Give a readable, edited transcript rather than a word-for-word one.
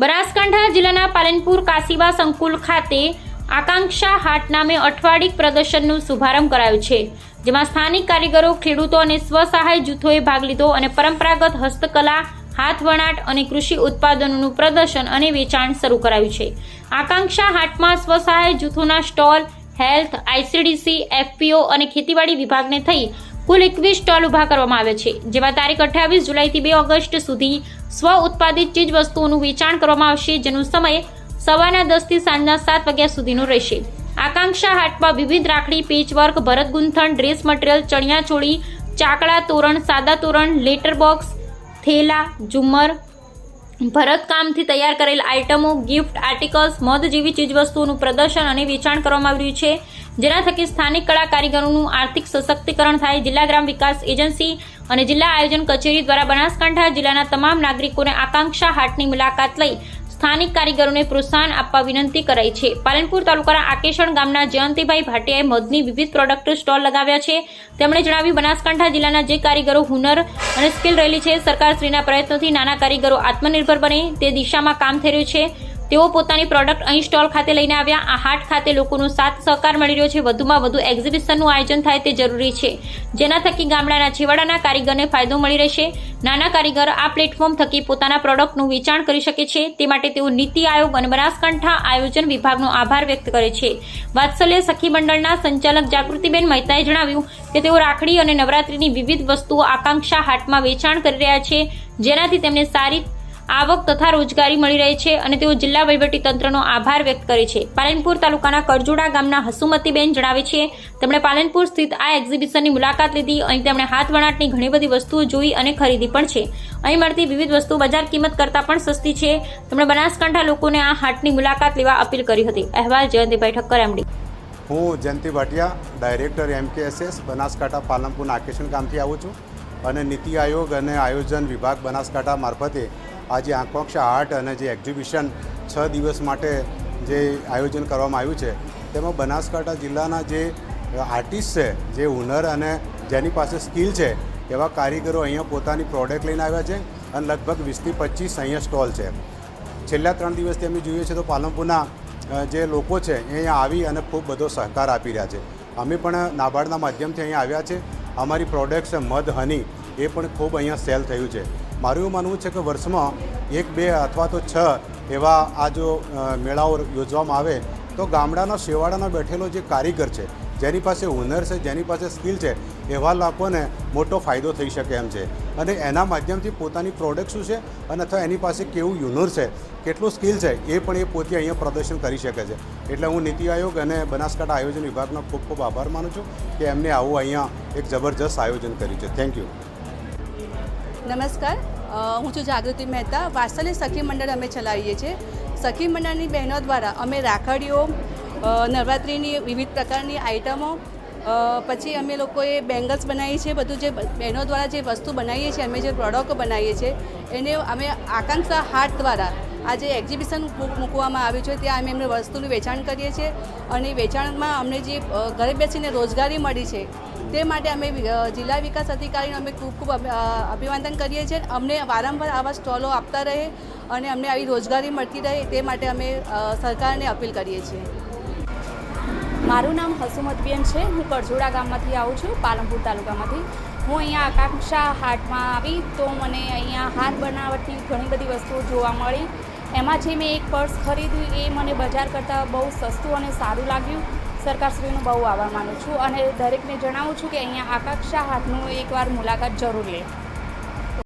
બનાસકાંઠા જિલ્લાના પાલનપુર કાશીબા સંકુલ ખાતે આકાંક્ષા હાટ નામે અઠવાડિક પ્રદર્શનનો શુભારંભ કરાયો છે, જેમાં સ્થાનિક કારીગરો, ખેડૂતો અને સ્વસહાય જૂથોએ ભાગ લીધો અને પરંપરાગત હસ્તકલા, હાથવણાટ અને કૃષિ ઉત્પાદનોનું પ્રદર્શન અને વેચાણ શરૂ કરાયું છે। આકાંક્ષા હાટમાં સ્વસહાય જૂથોના સ્ટોલ, હેલ્થ, આઈસીડીસી, એફપીઓ અને ખેતીવાડી વિભાગને થઈ કુલ 21 સ્ટોલ ઊભા કરવામાં આવ્યા છે, જેમાં તારીખ 28 જુલાઈથી 2 ઓગસ્ટ સુધી સ્વ ઉત્પાદિત ચીજ વસ્તુઓનું વેચાણ કરવામાં આવશે, જેનો સમય સવારના 10 થી સાંજના 7 વાગ્યા સુધીનો રહેશે। આકાંક્ષા હાટમાં વિવિધ રાખડી, પેચવર્ક, ભરત ગૂંથણ, ડ્રેસ મટીરિયલ, ચણિયા ચોળી, ચાકડા તોરણ, સાદા તોરણ, લેટર બોક્સ, થેલા, ઝુમ્મર, ભરતકામથી તૈયાર કરેલ આઇટમો, ગિફ્ટ આર્ટિકલ્સ, મધ જેવી ચીજવસ્તુઓનું પ્રદર્શન અને વેચાણ કરવામાં આવી રહ્યું છે, જેના થકી સ્થાનિક કળા કારીગરોનું આર્થિક સશક્તિકરણ થાય। જિલ્લા ગ્રામ વિકાસ એજન્સી અને જિલ્લા આયોજન કચેરી દ્વારા બનાસકાંઠા જિલ્લાના તમામ નાગરિકોને આકાંક્ષા હાટની મુલાકાત લઈ સ્થાનિક કારીગરોને પ્રોત્સાહન આપવા વિનંતી કરાઈ છે। પાલનપુર તાલુકાના આકેશણ ગામના જયંતિભાઈ ભાટિયાએ મધની વિવિધ પ્રોડક્ટ સ્ટોલ લગાવ્યા છે। તેમણે જણાવ્યું, બનાસકાંઠા જિલ્લાના જે કારીગરો હુનર અને સ્કિલ રહેલી છે, સરકારશ્રીના પ્રયત્નોથી નાના કારીગરો આત્મનિર્ભર બને તે દિશામાં કામ થઈ રહ્યું છે। તેઓ પોતાની પ્રોડક્ટ અહીં સ્ટોલ ખાતે લઈને આવ્યા। આ હાટ ખાતે લોકોનો સાથ સહકાર મળી રહ્યો છે। વધુમાં વધુ એક્ઝિબિશનનું આયોજન થાય તે જરૂરી છે, જેના થકી ગામડાના છેવાડાના કારીગરને ફાયદો મળી રહેશે। નાના કારીગર આ પ્લેટફોર્મ થકી પોતાના પ્રોડક્ટનું વેચાણ કરી શકે છે, તે માટે તેઓ નીતિ આયોગ અને બનાસકાંઠા આયોજન વિભાગનો આભાર વ્યક્ત કરે છે। વાત્સલ્ય સખી મંડળના સંચાલક જાગૃતિબેન મહેતાએ જણાવ્યું કે તેઓ રાખડી અને નવરાત્રીની વિવિધ વસ્તુઓ આકાંક્ષા હાટમાં વેચાણ કરી રહ્યા છે, જેનાથી તેમને સારી આવક તથા રોજગારી મળી રહે છે અને તેઓ જિલ્લા વહીવટી તંત્રનો આભાર વ્યક્ત કરે છે। પાલનપુર તાલુકાના કરજોડા ગામના હસુમતીબેન જણાવે છે, તેમણે પાલનપુર સ્થિત આ એક્ઝિબિશનની મુલાકાત લીધી। અહીં તેમણે હાથવણાટની ઘણી બધી વસ્તુઓ જોઈ અને ખરીદી પણ છે। અહીં મળતી વિવિધ વસ્તુઓ બજાર કિંમત કરતાં પણ સસ્તી છે। તેમણે બનાસકાંઠા લોકોને આ હાટની મુલાકાત લેવા અપીલ કરી હતી। અહેવાલ જયંતિભાઈ ઠક્કર, એમડી। હું જયંતિ ભાટિયા, ડાયરેક્ટર MKSS બનાસકાંઠા પાલનપુરના આકેશન ગામથી આવું છું અને નીતિ આયોગ અને આયોજન વિભાગ બનાસકાંઠા મારફતે આજે આકાંક્ષા હાટ અને જે એક્ઝિબિશન 6 દિવસ માટે જે આયોજન કરવામાં આવ્યું છે, તેમાં બનાસકાંઠા જિલ્લાના જે આર્ટિસ્ટ છે, જે હુનર અને જેની પાસે સ્કિલ છે, એવા કારીગરો અહીંયા પોતાની પ્રોડક્ટ લઈને આવ્યા છે અને લગભગ 20 થી 25 અહીંયા સ્ટોલ છે। છેલ્લા 3 દિવસથી અમે જોઈએ છીએ તો પાલનપુરના જે લોકો છે એ અહીંયા આવી અને ખૂબ બધો સહકાર આપી રહ્યા છે। અમે પણ નાબાર્ડના માધ્યમથી અહીંયા આવ્યા છે। અમારી પ્રોડક્ટ્સ મધ, હની એ પણ ખૂબ અહીંયા સેલ થયું છે। મારું એવું માનવું છે કે વર્ષમાં 1, 2 અથવા તો 6 એવા આ જો મેળાઓ યોજવામાં આવે તો ગામડાનો શેવાડાનો બેઠેલો જે કારીગર છે, જેની પાસે હુનર છે, જેની પાસે સ્કિલ છે, એવા લોકોને મોટો ફાયદો થઈ શકે એમ છે અને એના માધ્યમથી પોતાની પ્રોડક્ટ શું છે અને અથવા એની પાસે કેવું હુનર છે, કેટલું સ્કિલ છે, એ પણ એ પોતે અહીંયા પ્રદર્શન કરી શકે છે। એટલે હું નીતિ આયોગ અને બનાસકાંઠા આયોજન વિભાગનો ખૂબ ખૂબ આભાર માનું છું કે એમને આવું અહીંયા એક જબરજસ્ત આયોજન કર્યું છે। Thank you. નમસ્કાર, હું છું જાગૃતિ મહેતા। વાત્સલ્ય સખી મંડળ અમે ચલાવીએ છીએ। સખી મંડળની બહેનો દ્વારા અમે રાખડીઓ, નવરાત્રિની વિવિધ પ્રકારની આઇટમો, પછી અમે લોકોએ બેંગલ્સ બનાવીએ છીએ। બધું જે બહેનો દ્વારા જે વસ્તુ બનાવીએ છીએ, અમે જે પ્રોડક્ટો બનાવીએ છીએ, એને અમે આકાંક્ષા હાટ દ્વારા આજે એક્ઝિબિશન મૂકવામાં આવ્યું છે, ત્યાં અમે એમને વસ્તુનું વેચાણ કરીએ છીએ અને વેચાણમાં અમને જે ઘરે બેસીને રોજગારી મળી છે, તે માટે અમે જિલ્લા વિકાસ અધિકારીને અમે ખૂબ ખૂબ અભિનંદન કરીએ છીએ। અમને વારંવાર આવા સ્ટોલો આપતા રહે અને અમને આવી રોજગારી મળતી રહે, તે માટે અમે સરકારને અપીલ કરીએ છીએ। મારું નામ હસુમતબેન છે। હું કરજોડા ગામમાંથી આવું છું, પાલનપુર તાલુકામાંથી। હું અહીંયા આકાંક્ષા હાટમાં આવી તો મને અહીંયા હાથ બનાવટની ઘણી બધી વસ્તુઓ જોવા મળી। એમાં જે મેં એક પર્સ ખરીદ્યું એ મને બજાર કરતાં બહુ સસ્તું અને સારું લાગ્યું। સરકારશ્રીનો બહુ આભાર માનું છું અને દરેકને જણાવું છું કે અહીંયા આકાંક્ષા હાટનું એકવાર મુલાકાત જરૂર લે।